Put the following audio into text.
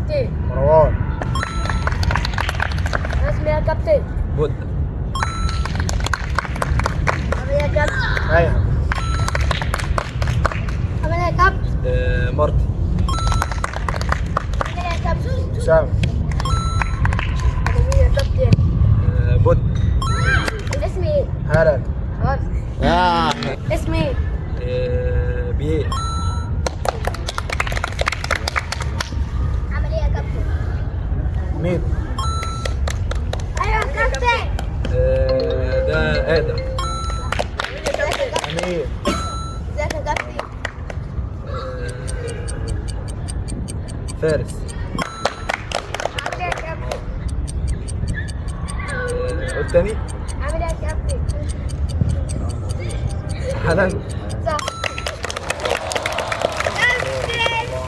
كابتن؟ مروان. اسمي يا كابتن. بود. عامل ايه يا كابتن؟ ايوه. عامل ايه يا كابتن؟ مارتي. عامل ايه يا كابتن؟ اسامه. عامل ايه يا كابتن؟ بود. اسمي ايه؟ هلا. خلاص. اسمي ايه؟ بيه. عامل ايه يا كابتن؟ مين؟ ايوه يا كابتن. ده آدم. ازيك يا كابتن؟ امير. ازيك يا كابتن؟ فارس. عامل ايه يا كابتن؟ والتاني عامل ايه يا كابتن؟ حنان.